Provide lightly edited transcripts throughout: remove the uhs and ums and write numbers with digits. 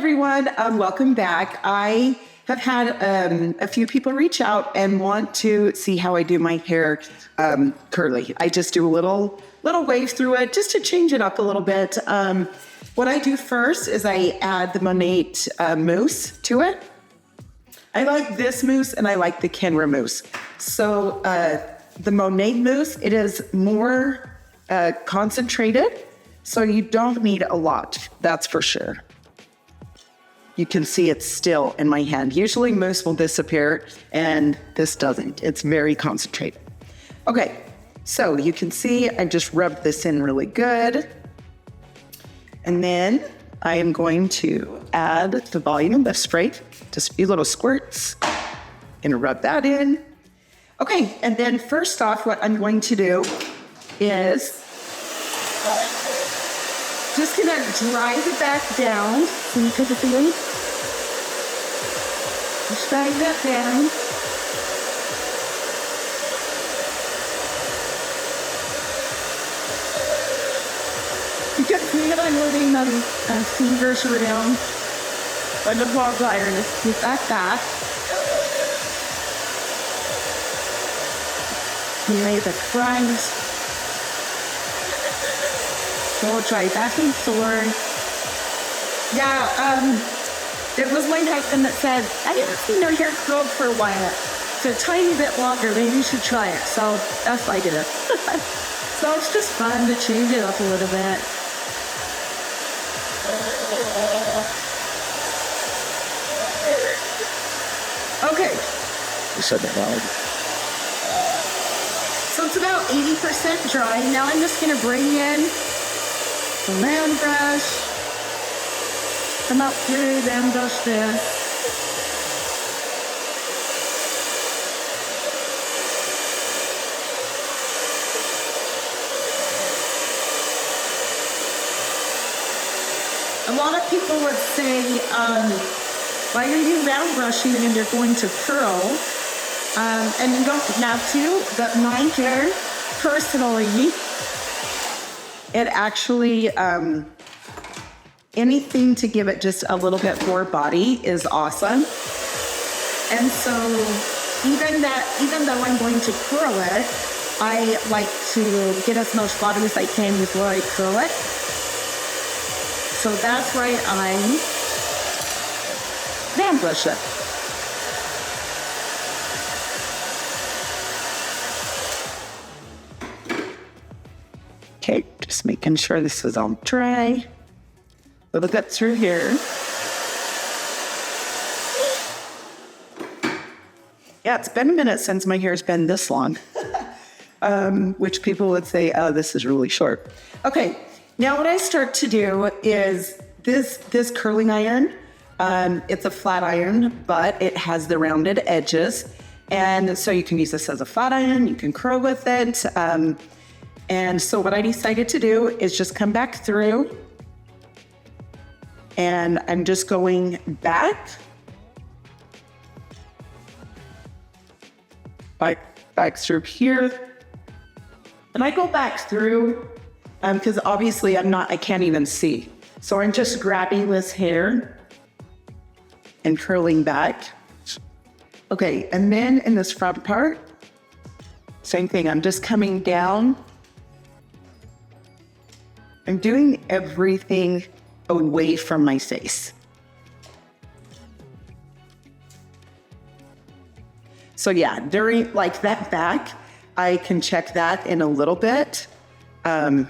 everyone. Welcome back. I have had a few people reach out and want to see how I do my hair curly. I just do a little wave through it just to change it up a little bit. What I do first is I add the Monate mousse to it. I like this mousse and I like the Kenra mousse. So the Monate mousse, it is more concentrated, so you don't need a lot, that's for sure. You can see it's still in my hand. Usually mousse will disappear and this doesn't. It's very concentrated. Okay, so you can see I just rubbed this in really good. And then I am going to add the volume of spray, just a few little squirts. Gonna rub that in. Okay, and then first off, what I'm going to do is just gonna drive it back down. Can you put it in? Just drive that down. You can see that I'm moving the fingers around by the ball iron. Just like that. You made the crumbs. So we'll try back and forth. Yeah, it was my husband that said, I haven't seen your hair curled for a while. It's a tiny bit longer, maybe you should try it. So that's why I did it. So it's just fun to change it up a little bit. Okay. So it's about 80% dry. Now I'm just gonna bring in the land brush. Come up here, land brush there. A lot of people would say, why are you round brushing and you're going to curl? And you don't have to, but my hair, personally, it actually, anything to give it just a little bit more body is awesome. And so even though I'm going to curl it, I like to get as much body as I can before I curl it. So that's why I hand brush it. Okay, just making sure this is all dry. Little bit through here. Yeah, it's been a minute since my hair's been this long. Which people would say, oh, this is really short. Okay, now what I start to do is this curling iron. It's a flat iron, but it has the rounded edges. And so you can use this as a flat iron, you can curl with it. And so what I decided to do is just come back through and I'm just going back through here. And I go back through because obviously I can't even see. So I'm just grabbing this hair and curling back. Okay, and then in this front part, same thing, I'm just coming down. I'm doing everything away from my face. So yeah, during like that back, I can check that in a little bit to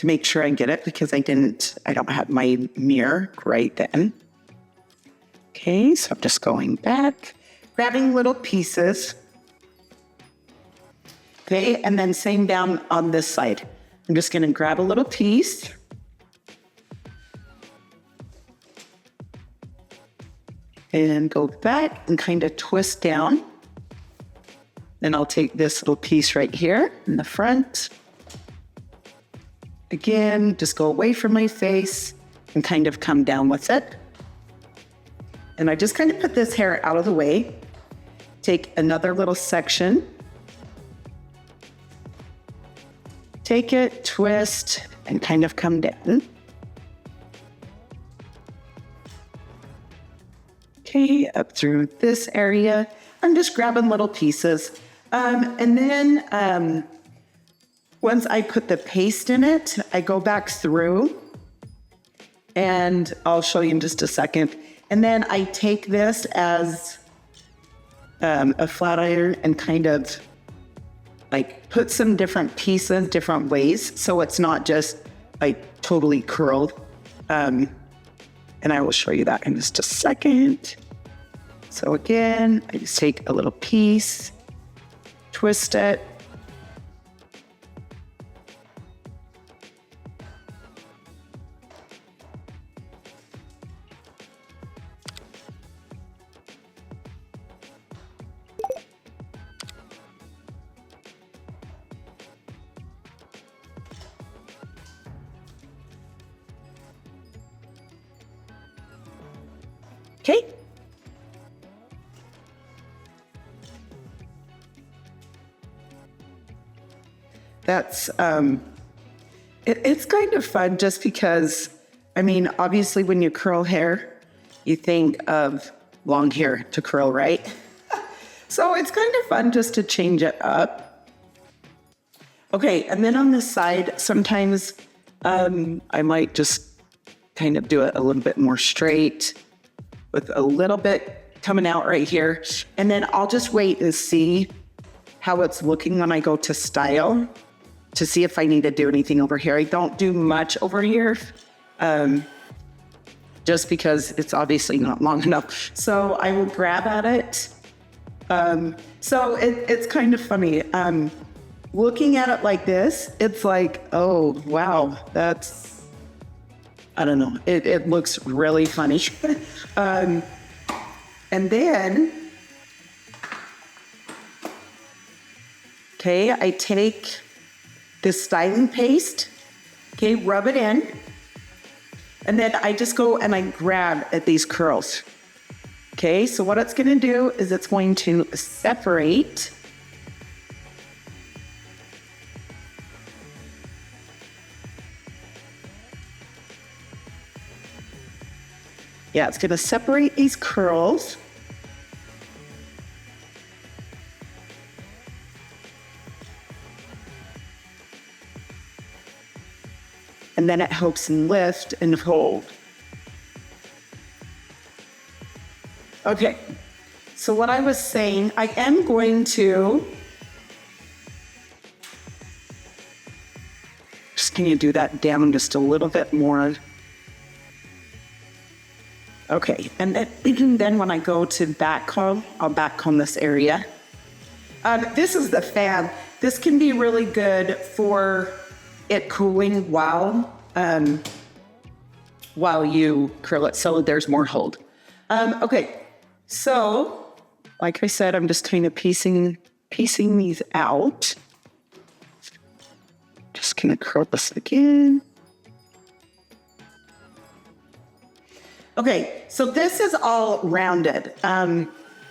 make sure I get it because I don't have my mirror right then. Okay, so I'm just going back, grabbing little pieces. Okay, and then same down on this side. I'm just gonna grab a little piece. And go back and kind of twist down. Then I'll take this little piece right here in the front. Again, just go away from my face and kind of come down with it. And I just kind of put this hair out of the way. Take another little section. Take it, twist, and kind of come down. Okay, up through this area. I'm just grabbing little pieces. And then once I put the paste in it, I go back through, and I'll show you in just a second. And then I take this as a flat iron and kind of like put some different pieces, different ways, so it's not just like totally curled. And I will show you that in just a second. So again, I just take a little piece, twist it. Okay. That's, it's kind of fun just because, I mean, obviously when you curl hair, you think of long hair to curl, right? So it's kind of fun just to change it up. Okay, and then on this side, sometimes I might just kind of do it a little bit more straight with a little bit coming out right here. And then I'll just wait and see how it's looking when I go to style to see if I need to do anything over here. I don't do much over here just because it's obviously not long enough. So I will grab at it. So it's kind of funny. Looking at it like this, it's like, oh, wow, that's, I don't know. It looks really funny. And then, okay, I take this styling paste, okay, rub it in, and then I just go and I grab at these curls. Okay, so what it's gonna do is it's going to separate it's gonna separate these curls. And then it helps lift and hold. Okay, so what I was saying, I am going to, just can you do that down just a little bit more? Okay, and then when I go to back comb, I'll back comb this area. This is the fan. This can be really good for it cooling while you curl it, so there's more hold. Okay, so like I said, I'm just kind of piecing these out. Just gonna curl this again. Okay, so this is all rounded.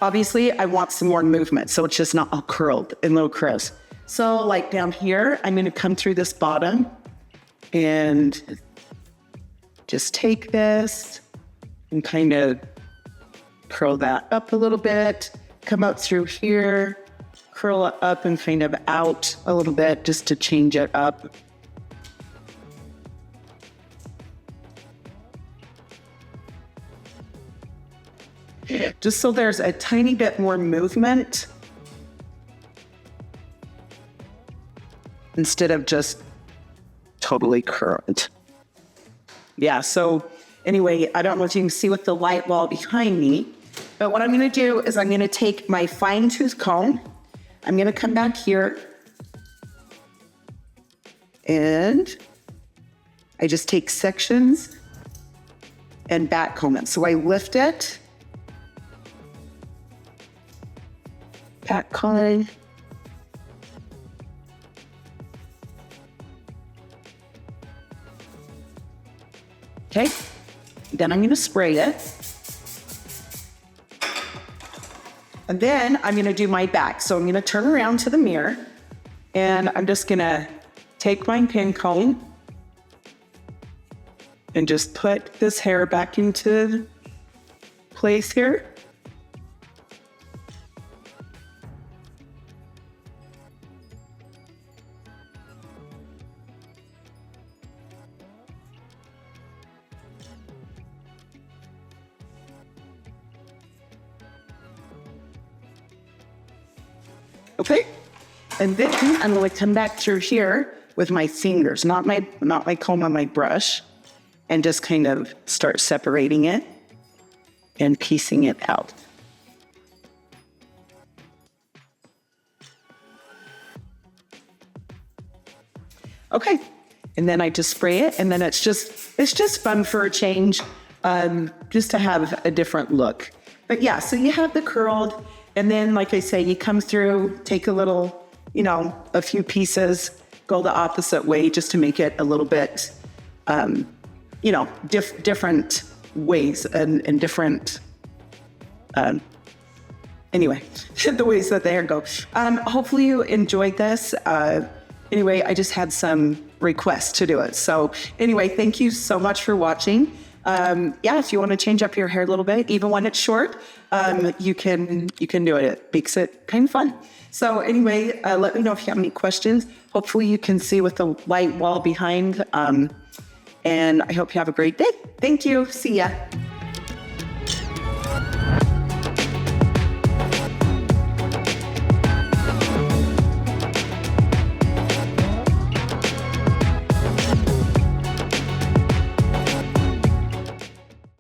Obviously, I want some more movement, so it's just not all curled in little curls. So like down here, I'm gonna come through this bottom and just take this and kind of curl that up a little bit, come out through here, curl it up and kind of out a little bit just to change it up. Just so there's a tiny bit more movement instead of just totally curled. Yeah, so anyway, I don't know if you can see with the light wall behind me, but what I'm gonna do is I'm gonna take my fine tooth comb, I'm gonna come back here, and I just take sections and back comb it. So I lift it, back comb, okay, then I'm going to spray it. And then I'm going to do my back. So I'm going to turn around to the mirror and I'm just going to take my pin comb and just put this hair back into place here. Okay. And then I'm going to come back through here with my fingers, not my comb on my brush, and just kind of start separating it and piecing it out. Okay. And then I just spray it, and then it's just fun for a change, just to have a different look. But yeah, so you have the curled, and then like I say, you come through, take a little, a few pieces, go the opposite way just to make it a little bit, different ways and different, anyway, the ways that the hair go. Hopefully you enjoyed this. Anyway, I just had some requests to do it. So anyway, thank you so much for watching. If you want to change up your hair a little bit, even when it's short, you can do it. It makes it kind of fun. So anyway, let me know if you have any questions. Hopefully you can see with the white wall behind. And I hope you have a great day. Thank you. See ya.